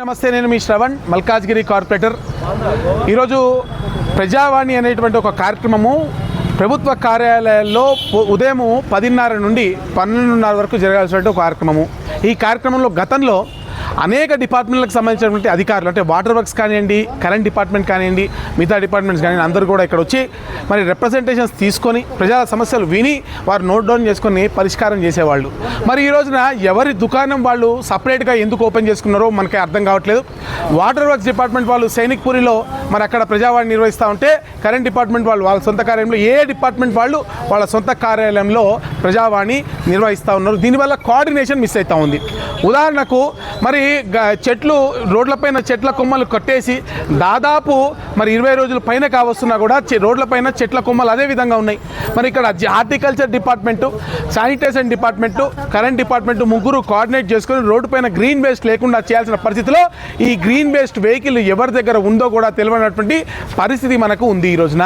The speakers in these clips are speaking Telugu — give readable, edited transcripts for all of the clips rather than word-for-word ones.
నమస్తే, నేను మీ శ్రవణ్, మల్కాజ్గిరి కార్పొరేటర్. ఈరోజు ప్రజావాణి అనేటువంటి ఒక కార్యక్రమము ప్రభుత్వ కార్యాలయాల్లో ఉదయం 10:30 నుండి 12:30 వరకు జరగాల్సినటువంటి ఒక కార్యక్రమము. ఈ కార్యక్రమంలో గతంలో అనేక డిపార్ట్మెంట్లకు సంబంధించినటువంటి అధికారులు, అంటే వాటర్ వర్క్స్ కానివ్వండి, కరెంట్ డిపార్ట్మెంట్ కానివ్వండి, మిగతా డిపార్ట్మెంట్స్ కానివ్వండి, అందరూ కూడా ఇక్కడ వచ్చి మరి రిప్రజెంటేషన్స్ తీసుకొని ప్రజా సమస్యలు విని వారు నోట్ డౌన్ చేసుకొని పరిష్కారం చేసేవాళ్ళు. మరి ఈ రోజున ఎవరి దుకాణం వాళ్ళు సపరేట్గా ఎందుకు ఓపెన్ చేసుకున్నారో మనకి అర్థం కావట్లేదు. వాటర్ వర్క్స్ డిపార్ట్మెంట్ వాళ్ళు సైనిక్పూరిలో మరి అక్కడ ప్రజావాణి నిర్వహిస్తూ ఉంటే, కరెంట్ డిపార్ట్మెంట్ వాళ్ళు వాళ్ళ సొంత కార్యాలయంలో, ఏ డిపార్ట్మెంట్ వాళ్ళు వాళ్ళ సొంత కార్యాలయంలో ప్రజావాణి నిర్వహిస్తూ ఉన్నారు. దీనివల్ల కోఆర్డినేషన్ మిస్ అవుతూ ఉంది. ఉదాహరణకు మరి చెట్లు, రోడ్లపైన చెట్ల కొమ్మలు కట్టేసి దాదాపు మరి 20 రోజుల పైన కావస్తున్నా కూడా రోడ్లపైన చెట్ల కొమ్మలు అదే విధంగా ఉన్నాయి. మరి ఇక్కడ horticulture department, sanitation department, current department ముగ్గురు కోఆర్డినేట్ చేసుకొని రోడ్డు పైన గ్రీన్ వేస్ట్ లేకుండా చేయాల్సిన పరిస్థితిలో ఈ గ్రీన్ వేస్ట్ వెహికల్ ఎవరి దగ్గర ఉందో కూడా తెలియనటువంటి పరిస్థితి మనకు ఉంది ఈ రోజున.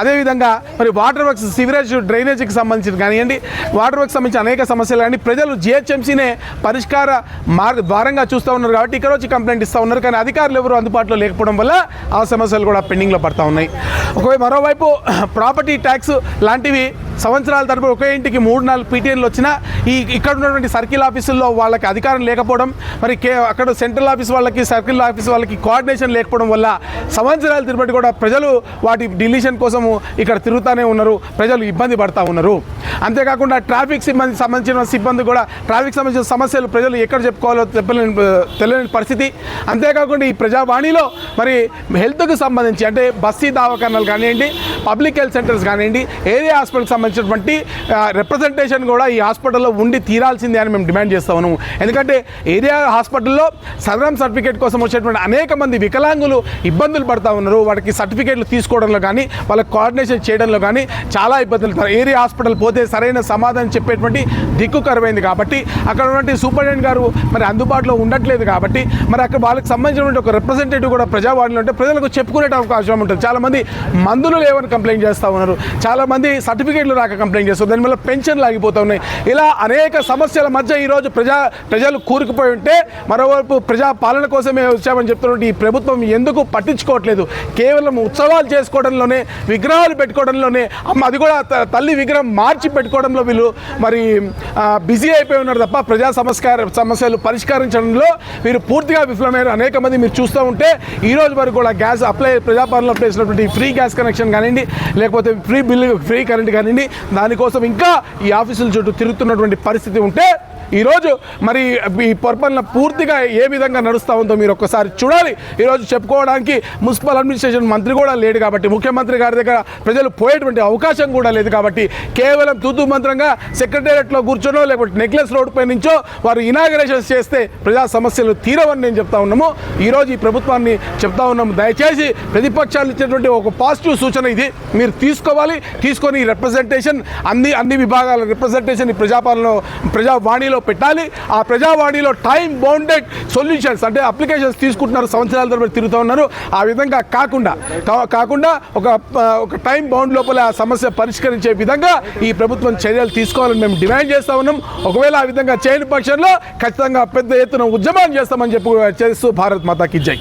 అదేవిధంగా మరి వాటర్ వర్క్స్, సివరేజ్, డ్రైనేజీకి సంబంధించి కానివ్వండి, వాటర్ వర్క్స్ సంబంధించి అనేక సమస్యలు కానీ ప్రజలు జిహెచ్ఎంసీనే పరిష్కార ద్వారంగా చూస్తూ ఉన్నారు కాబట్టి ఇక్కడ వచ్చి కంప్లైంట్ ఇస్తూ ఉన్నారు. కానీ అధికారులు ఎవరు అందుబాటులో లేకపోవడం వల్ల ఆ సమస్యలు కూడా పెండింగ్లో పడుతూ ఉన్నాయి. మరోవైపు ప్రాపర్టీ ట్యాక్స్ లాంటివి సంవత్సరాల తరపు ఒకే ఇంటికి 3-4 పీటీఎన్లు వచ్చినా ఇక్కడ ఉన్నటువంటి సర్కిల్ ఆఫీసుల్లో వాళ్ళకి అధికారం లేకపోవడం, మరి అక్కడ సెంట్రల్ ఆఫీస్ వాళ్ళకి, సర్కిల్ ఆఫీస్ వాళ్ళకి కోఆర్డినేషన్ లేకపోవడం వల్ల సంవత్సరాల తరబడి కూడా ప్రజలు వాటి డిలీషన్ కోసము ఇక్కడ తిరుగుతూనే ఉన్నారు, ప్రజలు ఇబ్బంది పడుతూ ఉన్నారు. అంతేకాకుండా ట్రాఫిక్ సంబంధించిన సిబ్బంది కూడా ట్రాఫిక్ సంబంధించిన సమస్యలు ప్రజలు ఎక్కడ చెప్పుకోవాలో తెలియని పరిస్థితి. అంతేకాకుండా ఈ ప్రజావాణిలో మరి హెల్త్కి సంబంధించి, అంటే బస్తీ దవాఖానాలు కానివ్వండి, పబ్లిక్ హెల్త్ సెంటర్స్ కానివ్వండి, ఏరియా హాస్పిటల్కి సంబంధించినటువంటి రిప్రజెంటేషన్ కూడా ఈ హాస్పిటల్లో ఉండి తీరాల్సిందే అని మేము డిమాండ్ చేస్తా ఉన్నాము. ఎందుకంటే ఏరియా హాస్పిటల్లో సదరం సర్టిఫికేట్ కోసం వచ్చేటువంటి అనేక మంది వికలాంగులు ఇబ్బందులు పడుతూ ఉన్నారు. వాటికి సర్టిఫికేట్లు తీసుకోవడంలో కానీ, వాళ్ళకి కోఆర్డినేషన్ చేయడంలో కానీ చాలా ఇబ్బందులు. ఏరియా హాస్పిటల్ పోతే సరైన సమాధానం చెప్పేటువంటి దిక్కుకరమైంది కాబట్టి అక్కడ ఉన్నటువంటి సూపరింటెండెంట్ గారు మరి అందుబాటులో ఉండట్లేదు కాబట్టి మరి అక్కడ వాళ్ళకి సంబంధించినటువంటి ఒక రిప్రజెంటేటివ్ కూడా ప్రజావాణిలో ఉంటే ప్రజలకు చెప్పుకునే అవకాశం ఉంటుంది. చాలామంది మందులు లేవని కంప్లైంట్ చేస్తూ ఉన్నారు, చాలామంది సర్టిఫికేట్లు రాక కంప్లైంట్ చేస్తారు, దానివల్ల పెన్షన్లు ఆగిపోతూ ఉన్నాయి. ఇలా అనేక సమస్యల మధ్య ఈరోజు ప్రజలు కూరుకుపోయి ఉంటే, మరోవైపు ప్రజా పాలన కోసమే వచ్చామని చెప్తున్నటువంటి ఈ ప్రభుత్వం ఎందుకు పట్టించుకోవట్లేదు? కేవలం ఉత్సవాలు చేసుకోవడంలోనే, విగ్రహాలు పెట్టుకోవడంలోనే, అది కూడా తల్లి విగ్రహం మార్చి పెట్టుకోవడంలో వీళ్ళు మరి బిజీ అయిపోయి ఉన్నారు తప్ప ప్రజా సమస్యలు పరిష్కరించడంలో వీరు పూర్తిగా విఫలమయ్యారు. అనేక మంది మీరు చూస్తూ ఉంటే ఈ రోజు వరకు కూడా గ్యాస్ ప్రజాపాలనలో అప్లై చేసినటువంటి ఫ్రీ గ్యాస్ కనెక్షన్ కానివ్వండి, లేకపోతే ఫ్రీ కరెంట్ కానివ్వండి, దానికోసం ఇంకా ఈ ఆఫీసుల చుట్టూ తిరుగుతున్నటువంటి పరిస్థితి ఉంటే ఈరోజు మరి ఈ పరిపాలన పూర్తిగా ఏ విధంగా నడుస్తూ ఉందో మీరు ఒక్కసారి చూడాలి. ఈరోజు చెప్పుకోవడానికి మున్సిపల్ అడ్మినిస్ట్రేషన్ మంత్రి కూడా లేడు కాబట్టి, ముఖ్యమంత్రి గారి దగ్గర ప్రజలు పోయేటువంటి అవకాశం కూడా లేదు కాబట్టి కేవలం తూతూ మంత్రంగా సెక్రటేరియట్లో కూర్చొనో లేకపోతే నెక్లెస్ రోడ్ పై నుంచో వారు ఇనాగరేషన్స్ చేస్తే ప్రజా సమస్యలు తీరవని నేను చెప్తా ఉన్నాము. ఈరోజు ఈ ప్రభుత్వాన్ని చెప్తా ఉన్నాము, దయచేసి ప్రతిపక్షాలు ఇచ్చేటువంటి ఒక పాజిటివ్ సూచన ఇది మీరు తీసుకోవాలి. తీసుకొని రిప్రజెంటేషన్ అన్ని విభాగాల రిప్రజెంటేషన్ ఈ ప్రజావాణిలో పెట్టాలి. ఆ ప్రజావాణిలో టైం బౌండెడ్ సొల్యూషన్స్, అంటే అప్లికేషన్స్ తీసుకుంటున్నారు, సంవత్సరాల తరబడి తిరుగుతూ ఉన్నారు. ఆ విధంగా కాకుండా ఒక టైం బౌండ్ లోపల ఆ సమస్య పరిష్కరించే విధంగా ఈ ప్రభుత్వం చర్యలు తీసుకోవాలని మేము డిమాండ్ చేస్తూ ఉన్నాం. ఒకవేళ ఆ విధంగా చేయని పక్షంలో ఖచ్చితంగా పెద్ద ఎత్తున ఉద్యమం చేస్తామని చేస్తూ భారత్ మాతాకి జై.